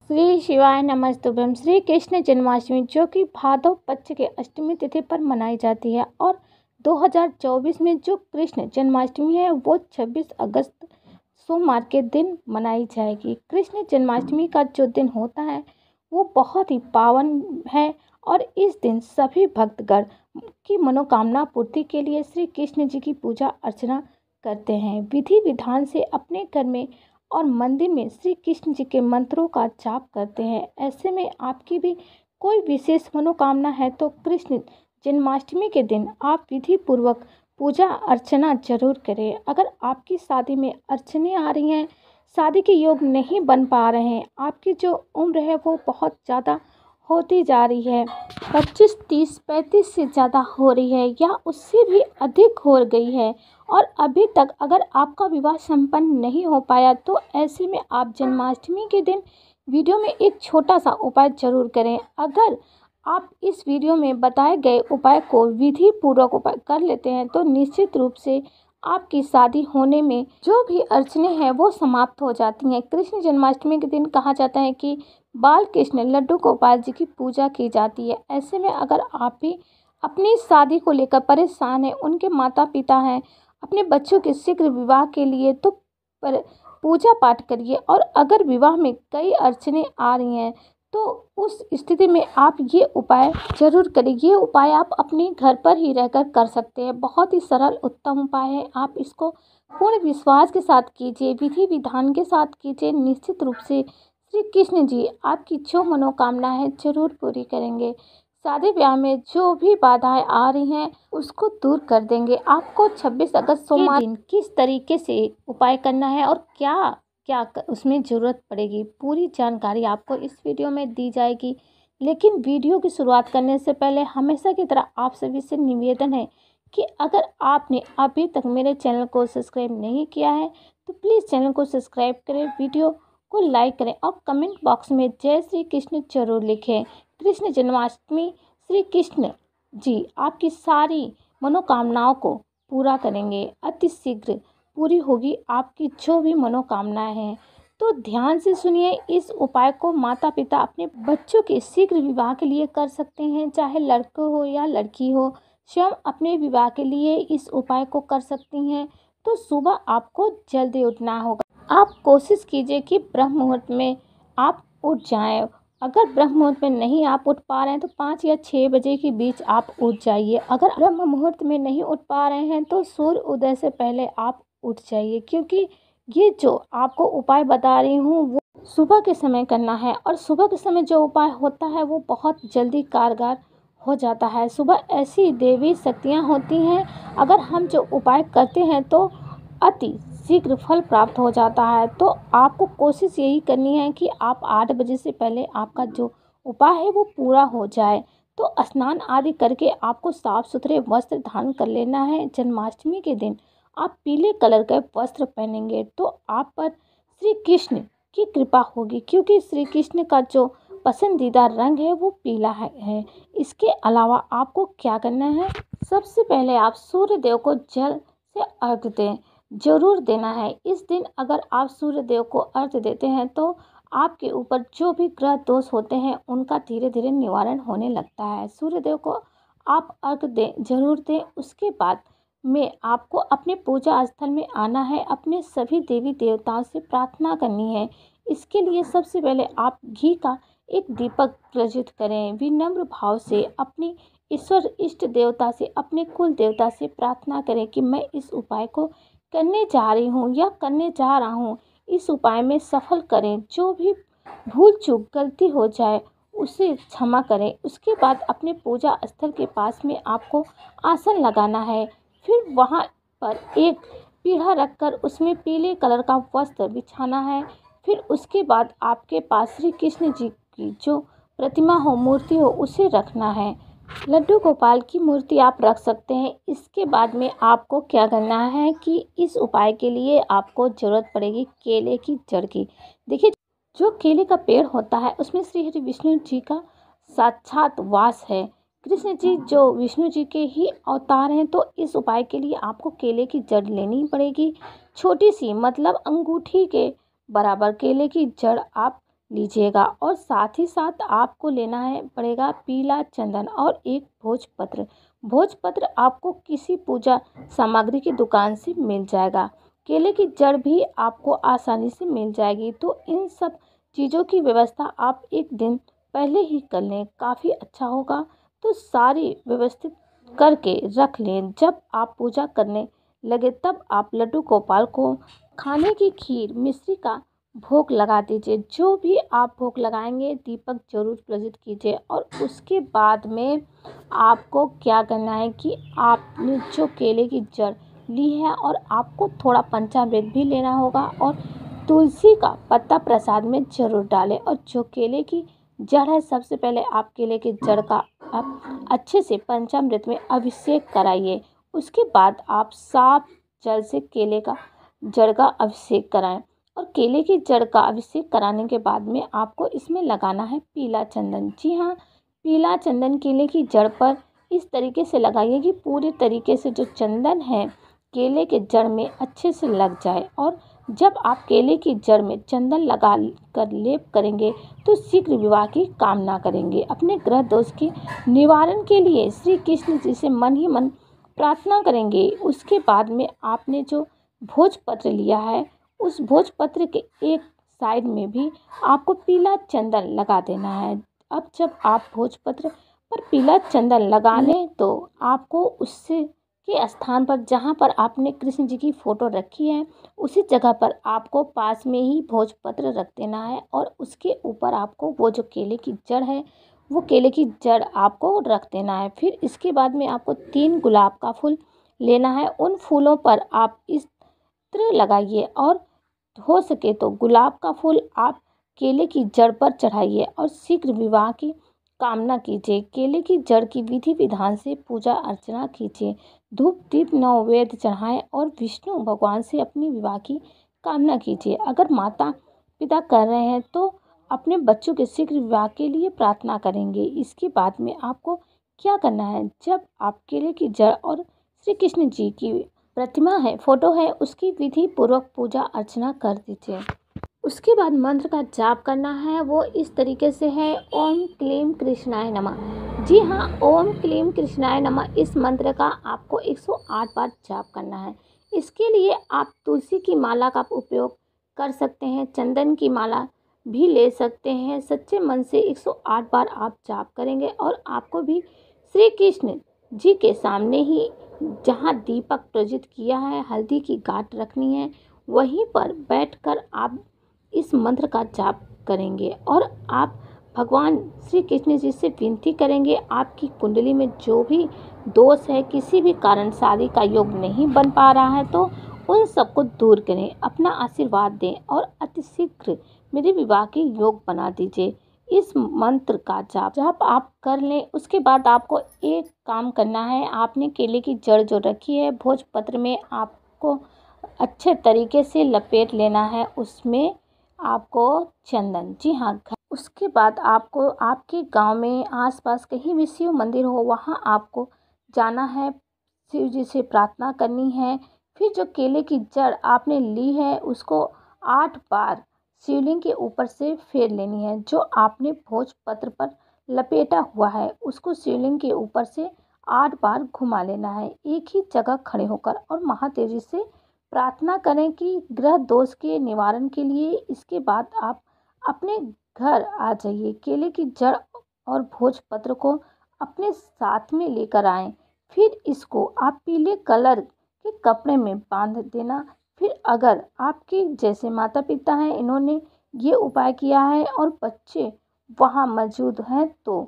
श्री शिवाय नमस्तुभ्यम। श्री कृष्ण जन्माष्टमी जो कि भादव पक्ष के अष्टमी तिथि पर मनाई जाती है और 2024 में जो कृष्ण जन्माष्टमी है वो 26 अगस्त सोमवार के दिन मनाई जाएगी। कृष्ण जन्माष्टमी का जो दिन होता है वो बहुत ही पावन है और इस दिन सभी भक्तगण की मनोकामना पूर्ति के लिए श्री कृष्ण जी की पूजा अर्चना करते हैं। विधि विधान से अपने घर में और मंदिर में श्री कृष्ण जी के मंत्रों का जाप करते हैं। ऐसे में आपकी भी कोई विशेष मनोकामना है तो कृष्ण जन्माष्टमी के दिन आप विधि पूर्वक पूजा अर्चना जरूर करें। अगर आपकी शादी में अड़चनें आ रही हैं, शादी के योग नहीं बन पा रहे हैं, आपकी जो उम्र है वो बहुत ज़्यादा होती जा रही है, 25, 30, 35 से ज़्यादा हो रही है या उससे भी अधिक हो गई है और अभी तक अगर आपका विवाह संपन्न नहीं हो पाया तो ऐसे में आप जन्माष्टमी के दिन वीडियो में एक छोटा सा उपाय जरूर करें। अगर आप इस वीडियो में बताए गए उपाय को विधि पूर्वक उपाय कर लेते हैं तो निश्चित रूप से आपकी शादी होने में जो भी अड़चने हैं वो समाप्त हो जाती हैं। कृष्ण जन्माष्टमी के दिन कहा जाता है कि बाल कृष्ण लड्डू गोपाल जी की पूजा की जाती है। ऐसे में अगर आप भी अपनी शादी को लेकर परेशान हैं, उनके माता पिता हैं, अपने बच्चों के शीघ्र विवाह के लिए तो पूजा पाठ करिए और अगर विवाह में कई अड़चने आ रही हैं तो उस स्थिति में आप ये उपाय जरूर करें। ये उपाय आप अपने घर पर ही रहकर कर सकते हैं। बहुत ही सरल उत्तम उपाय है। आप इसको पूर्ण विश्वास के साथ कीजिए, विधि विधान के साथ कीजिए। निश्चित रूप से श्री कृष्ण जी आपकी जो मनोकामना है जरूर पूरी करेंगे। शादी ब्याह में जो भी बाधाएं आ रही हैं उसको दूर कर देंगे। आपको 26 अगस्त सोमवार दिन किस तरीके से उपाय करना है और क्या क्या उसमें ज़रूरत पड़ेगी, पूरी जानकारी आपको इस वीडियो में दी जाएगी। लेकिन वीडियो की शुरुआत करने से पहले हमेशा की तरह आप सभी से निवेदन है कि अगर आपने अभी तक मेरे चैनल को सब्सक्राइब नहीं किया है तो प्लीज़ चैनल को सब्सक्राइब करें, वीडियो को लाइक करें और कमेंट बॉक्स में जय श्री कृष्ण जरूर लिखें। कृष्ण जन्माष्टमी श्री कृष्ण जी आपकी सारी मनोकामनाओं को पूरा करेंगे, अति शीघ्र पूरी होगी आपकी जो भी मनोकामनाएं हैं। तो ध्यान से सुनिए, इस उपाय को माता पिता अपने बच्चों के शीघ्र विवाह के लिए कर सकते हैं, चाहे लड़का हो या लड़की हो, स्वयं अपने विवाह के लिए इस उपाय को कर सकती हैं। तो सुबह आपको जल्दी उठना होगा। आप कोशिश कीजिए कि ब्रह्म मुहूर्त में आप उठ जाएं। अगर ब्रह्म मुहूर्त में नहीं आप उठ पा रहे हैं तो 5 या 6 बजे के बीच आप उठ जाइए। अगर ब्रह्म मुहूर्त में नहीं उठ पा रहे हैं तो सूर्य उदय से पहले आप उठ जाइए, क्योंकि ये जो आपको उपाय बता रही हूँ वो सुबह के समय करना है और सुबह के समय जो उपाय होता है वो बहुत जल्दी कारगर हो जाता है। सुबह ऐसी देवी शक्तियाँ होती हैं, अगर हम जो उपाय करते हैं तो अति शीघ्र फल प्राप्त हो जाता है। तो आपको कोशिश यही करनी है कि आप 8 बजे से पहले आपका जो उपाय है वो पूरा हो जाए। तो स्नान आदि करके आपको साफ सुथरे वस्त्र धारण कर लेना है। जन्माष्टमी के दिन आप पीले कलर के वस्त्र पहनेंगे तो आप पर श्री कृष्ण की कृपा होगी, क्योंकि श्री कृष्ण का जो पसंदीदा रंग है वो पीला है। इसके अलावा आपको क्या करना है, सबसे पहले आप सूर्य देव को जल से अर्घ दें, जरूर देना है। इस दिन अगर आप सूर्य देव को अर्घ देते हैं तो आपके ऊपर जो भी ग्रह दोष होते हैं उनका धीरे धीरे निवारण होने लगता है। सूर्य देव को आप अर्घ दें, जरूर दें। उसके बाद में आपको अपने पूजा स्थल में आना है, अपने सभी देवी देवताओं से प्रार्थना करनी है। इसके लिए सबसे पहले आप घी का एक दीपक प्रज्वलित करें, विनम्र भाव से अपनी ईश्वर इष्ट देवता से, अपने कुल देवता से प्रार्थना करें कि मैं इस उपाय को करने जा रही हूँ या करने जा रहा हूँ, इस उपाय में सफल करें। जो भी भूल चूक गलती हो जाए उसे क्षमा करें। उसके बाद अपने पूजा स्थल के पास में आपको आसन लगाना है, फिर वहाँ पर एक पीढ़ा रखकर उसमें पीले कलर का वस्त्र बिछाना है। फिर उसके बाद आपके पास श्री कृष्ण जी की जो प्रतिमा हो, मूर्ति हो, उसे रखना है। लड्डू गोपाल की मूर्ति आप रख सकते हैं। इसके बाद में आपको क्या करना है कि इस उपाय के लिए आपको ज़रूरत पड़ेगी केले की जड़ की। देखिए, जो केले का पेड़ होता है उसमें श्री हरि विष्णु जी का साक्षात वास है। कृष्ण जी जो विष्णु जी के ही अवतार हैं, तो इस उपाय के लिए आपको केले की जड़ लेनी पड़ेगी। छोटी सी, मतलब अंगूठी के बराबर केले की जड़ आप लीजिएगा। और साथ ही साथ आपको लेना है पड़ेगा पीला चंदन और एक भोजपत्र। भोजपत्र आपको किसी पूजा सामग्री की दुकान से मिल जाएगा। केले की जड़ भी आपको आसानी से मिल जाएगी। तो इन सब चीज़ों की व्यवस्था आप एक दिन पहले ही कर लें, काफ़ी अच्छा होगा। तो सारी व्यवस्थित करके रख लें। जब आप पूजा करने लगे तब आप लड्डू गोपाल को खाने की खीर मिश्री का भोग लगा दीजिए। जो भी आप भोग लगाएंगे दीपक जरूर प्रज्वलित कीजिए। और उसके बाद में आपको क्या करना है कि आपने जो केले की जड़ ली है और आपको थोड़ा पंचामृत भी लेना होगा और तुलसी का पत्ता प्रसाद में जरूर डालें। और जो केले की जड़ है सबसे पहले आप केले की जड़ का आप अच्छे से पंचामृत में अभिषेक कराइए। उसके बाद आप साफ जल से केले का जड़ का अभिषेक कराएं। और केले की जड़ का अभिषेक कराने के बाद में आपको इसमें लगाना है पीला चंदन। जी हाँ, पीला चंदन केले की जड़ पर इस तरीके से लगाइए कि पूरे तरीके से जो चंदन है केले के जड़ में अच्छे से लग जाए। और जब आप केले की जड़ में चंदन लगा कर लेप करेंगे तो शीघ्र विवाह की कामना करेंगे। अपने ग्रह दोष के निवारण के लिए श्री कृष्ण जी से मन ही मन प्रार्थना करेंगे। उसके बाद में आपने जो भोजपत्र लिया है उस भोजपत्र के एक साइड में भी आपको पीला चंदन लगा देना है। अब जब आप भोजपत्र पर पीला चंदन लगा लें तो आपको उससे के स्थान पर जहाँ पर आपने कृष्ण जी की फोटो रखी है उसी जगह पर आपको पास में ही भोजपत्र रख देना है। और उसके ऊपर आपको वो जो केले की जड़ है वो केले की जड़ आपको रख देना है। फिर इसके बाद में आपको 3 गुलाब का फूल लेना है। उन फूलों पर आप इत्र लगाइए और हो सके तो गुलाब का फूल आप केले की जड़ पर चढ़ाइए और शीघ्र विवाह की कामना कीजिए। केले की जड़ की विधि विधान से पूजा अर्चना कीजिए। धूप दीप नैवेद्य चढ़ाएं और विष्णु भगवान से अपनी विवाह की कामना कीजिए। अगर माता पिता कर रहे हैं तो अपने बच्चों के शीघ्र विवाह के लिए प्रार्थना करेंगे। इसके बाद में आपको क्या करना है, जब आप केले की जड़ और श्री कृष्ण जी की प्रतिमा है फोटो है उसकी विधि पूर्वक पूजा अर्चना कर दीजिए। उसके बाद मंत्र का जाप करना है। वो इस तरीके से है, ओम क्लीम कृष्णाय नमः। जी हाँ, ओम क्लीम कृष्णाय नमः इस मंत्र का आपको 108 बार जाप करना है। इसके लिए आप तुलसी की माला का उपयोग कर सकते हैं, चंदन की माला भी ले सकते हैं। सच्चे मन से 108 बार आप जाप करेंगे और आपको भी श्री कृष्ण जी के सामने ही जहाँ दीपक प्रज्वलित किया है हल्दी की गांठ रखनी है, वहीं पर बैठकर आप इस मंत्र का जाप करेंगे। और आप भगवान श्री कृष्ण जी से विनती करेंगे आपकी कुंडली में जो भी दोष है, किसी भी कारण शादी का योग नहीं बन पा रहा है तो उन सबको दूर करें, अपना आशीर्वाद दें और अतिशीघ्र मेरे विवाह के योग बना दीजिए। इस मंत्र का जाप आप कर लें। उसके बाद आपको एक काम करना है, आपने केले की जड़ जो रखी है भोजपत्र में आपको अच्छे तरीके से लपेट लेना है। उसमें आपको चंदन, जी हाँ, उसके बाद आपको आपके गांव में आसपास कहीं भी शिव मंदिर हो वहां आपको जाना है, शिव जी से प्रार्थना करनी है। फिर जो केले की जड़ आपने ली है उसको 8 बार शिवलिंग के ऊपर से फेर लेनी है। जो आपने भोजपत्र पर लपेटा हुआ है उसको शिवलिंग के ऊपर से 8 बार घुमा लेना है एक ही जगह खड़े होकर। और महादेव जी से प्रार्थना करें कि ग्रह दोष के निवारण के लिए। इसके बाद आप अपने घर आ जाइए। केले की जड़ और भोजपत्र को अपने साथ में लेकर आएं। फिर इसको आप पीले कलर के कपड़े में बांध देना। फिर अगर आपके जैसे माता पिता हैं इन्होंने ये उपाय किया है और बच्चे वहाँ मौजूद हैं तो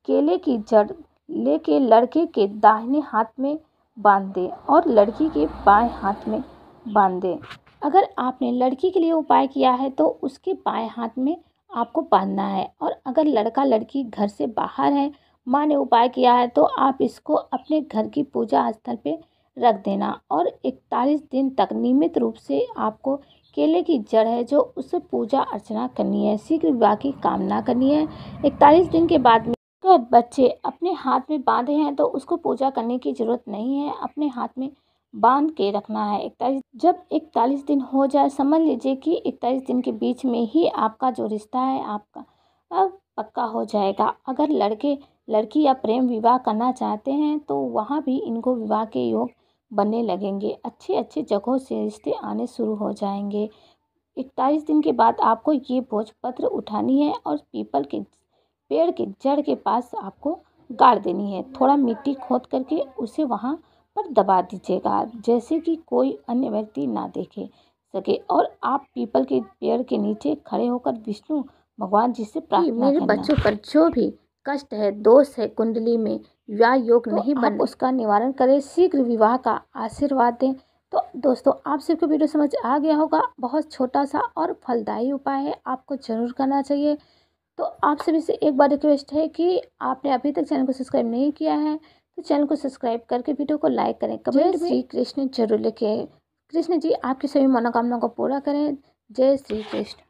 केले की जड़ लेके लड़के के दाहिने हाथ में बांध दें और लड़की के बाएं हाथ में बांध दें। अगर आपने लड़की के लिए उपाय किया है तो उसके बाएं हाथ में आपको बांधना है। और अगर लड़का लड़की घर से बाहर है, माँ ने उपाय किया है तो आप इसको अपने घर की पूजा स्थल पे रख देना। और 41 दिन तक नियमित रूप से आपको केले की जड़ है जो उससे पूजा अर्चना करनी है, शीघ्र विवाह की कामना करनी है। 41 दिन के बाद में अगर बच्चे अपने हाथ में बांधे हैं तो उसको पूजा करने की ज़रूरत नहीं है। अपने हाथ में बांध के रखना है 41। जब 41 दिन हो जाए, समझ लीजिए कि 41 दिन के बीच में ही आपका जो रिश्ता है आपका अब पक्का हो जाएगा। अगर लड़के लड़की या प्रेम विवाह करना चाहते हैं तो वहाँ भी इनको विवाह के योग बनने लगेंगे। अच्छे अच्छे जगहों से रिश्ते आने शुरू हो जाएंगे। 41 दिन के बाद आपको ये भोजपत्र उठानी है और पीपल के पेड़ के जड़ के पास आपको गाड़ देनी है। थोड़ा मिट्टी खोद करके उसे वहाँ पर दबा दीजिएगा, जैसे कि कोई अन्य व्यक्ति ना देखे सके। और आप पीपल के पेड़ के नीचे खड़े होकर विष्णु भगवान जी से प्रार्थना करना। मेरे बच्चों पर जो भी कष्ट है, दोष है, कुंडली में विवाह योग नहीं बन, उसका निवारण करें, शीघ्र विवाह का आशीर्वाद दें। तो दोस्तों, आप सबको वीडियो समझ आ गया होगा। बहुत छोटा सा और फलदायी उपाय है, आपको जरूर करना चाहिए। तो आप सभी से एक बार रिक्वेस्ट है कि आपने अभी तक चैनल को सब्सक्राइब नहीं किया है तो चैनल को सब्सक्राइब करके वीडियो को लाइक करें, कमेंट में श्री कृष्ण जरूर लिखें। कृष्ण जी आपकी सभी मनोकामनाओं को पूरा करें। जय श्री कृष्ण।